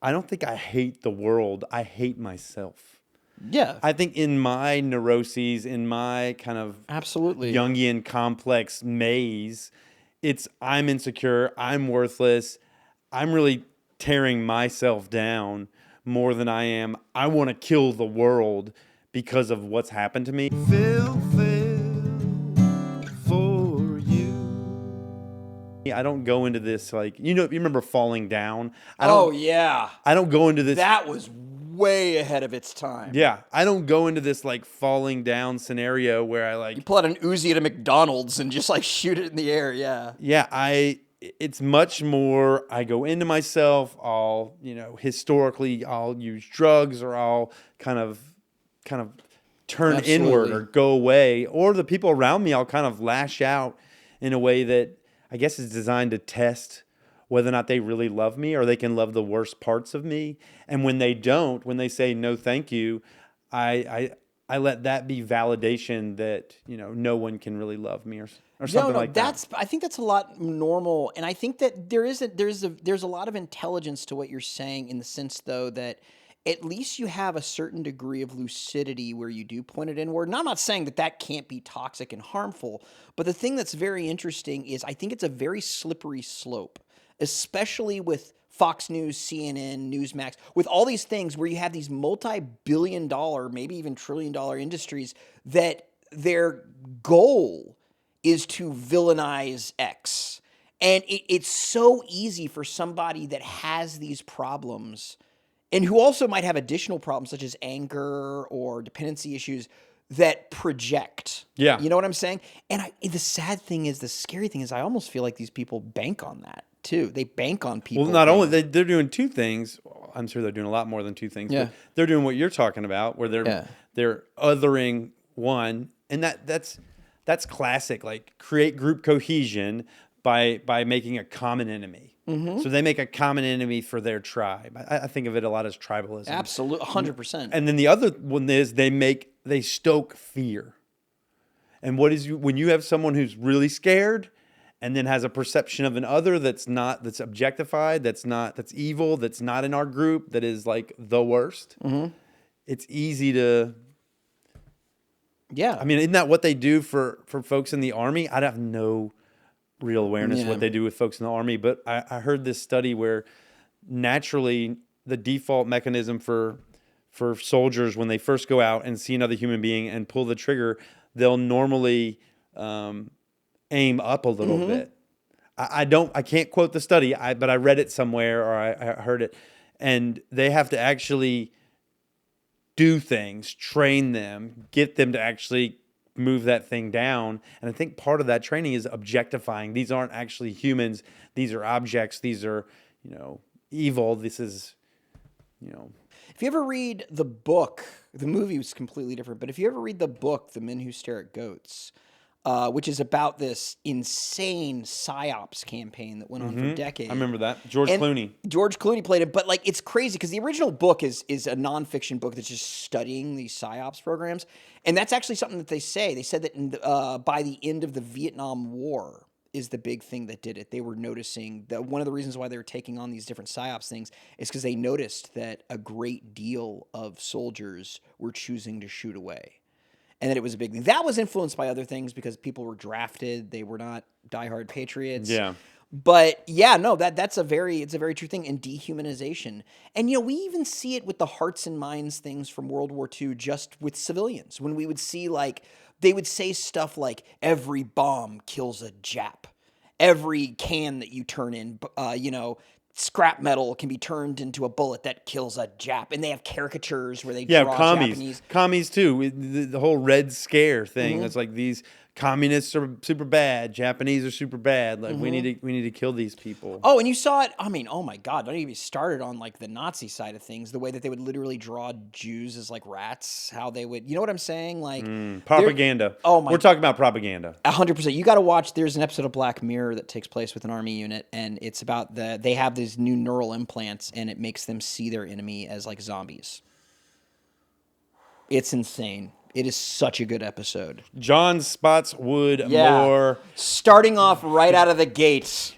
I don't think I hate the world. I hate myself. Yeah, I think in my neuroses, in my kind of absolutely. Jungian complex maze, it's I'm insecure, I'm worthless, I'm really tearing myself down more than I want to kill the world because of what's happened to me. Phil, for you. I don't go into this like, you remember Falling Down? Oh, yeah. I don't go into this. That was way ahead of its time. Yeah, I don't go into this like falling down scenario where I You pull out an Uzi at a McDonald's and just like shoot it in the air. Yeah. It's much more, I go into myself, historically I'll use drugs, or I'll kind of turn inward or go away, or the people around me, I'll kind of lash out in a way that I guess is designed to test whether or not they really love me, or they can love the worst parts of me. And when they don't, when they say no thank you, I let that be validation that no one can really love me, or something like that. I think that's a lot normal, and I think that there's a lot of intelligence to what you're saying, in the sense though that at least you have a certain degree of lucidity where you do point it inward. And I'm not saying that can't be toxic and harmful, but the thing that's very interesting is I think it's a very slippery slope, especially with Fox News, CNN, Newsmax, with all these things where you have these multi-billion-dollar, maybe even trillion-dollar industries that their goal is to villainize X. And it's so easy for somebody that has these problems, and who also might have additional problems such as anger or dependency issues, that project. Yeah. You know what I'm saying? And the scary thing is I almost feel like these people bank on that too. They bank on people. Well, not only they're doing two things. I'm sure they're doing a lot more than two things. Yeah. But they're doing what you're talking about, where they're othering one, and that's classic. Like, create group cohesion by making a common enemy. Mm-hmm. So they make a common enemy for their tribe. I think of it a lot as tribalism. Absolutely, 100%. And then the other one is they stoke fear. And when you have someone who's really scared, and then has a perception of an other that's objectified, that's evil, that's not in our group, that is like the worst. Mm-hmm. It's easy to. Yeah. I mean, isn't that what they do for folks in the Army? I have no real awareness of what they do with folks in the Army, but I heard this study where naturally the default mechanism for soldiers, when they first go out and see another human being and pull the trigger, they'll normally aim up a little bit. I can't quote the study, but I read it somewhere, or I heard it, and they have to actually do things, train them, get them to actually move that thing down. And I think part of that training is objectifying. These aren't actually humans. These are objects. These are, evil. This is, If you ever read the book, the movie was completely different, but if you ever read the book, The Men Who Stare at Goats, which is about this insane PSYOPs campaign that went on for decades. I remember that. George Clooney played it, but like, it's crazy because the original book is a nonfiction book that's just studying these PSYOPs programs, and that's actually something that they say. They said that by the end of the Vietnam War is the big thing that did it. They were noticing that one of the reasons why they were taking on these different PSYOPs things is because they noticed that a great deal of soldiers were choosing to shoot away. And that it was a big thing. That was influenced by other things because people were drafted. They were not diehard patriots. Yeah. But yeah, no, it's a very true thing. And dehumanization. And we even see it with the hearts and minds things from World War II, just with civilians. When we would see, like, they would say stuff like, every bomb kills a Jap. Every can that you turn in, scrap metal can be turned into a bullet that kills a Jap. And they have caricatures where they draw Japanese. Commies too. The whole Red Scare thing. It's like, these communists are super bad. Japanese are super bad. Like, we need to kill these people. Oh, and you saw it. I mean, oh my God! Don't even get started on like the Nazi side of things. The way that they would literally draw Jews as like rats. How they would, you know what I'm saying? Like propaganda. We're talking about propaganda. 100%. You got to watch. There's an episode of Black Mirror that takes place with an army unit, and it's about they have these new neural implants, and it makes them see their enemy as like zombies. It's insane. It is such a good episode. John Spottswood Moore. Starting off right out of the gates.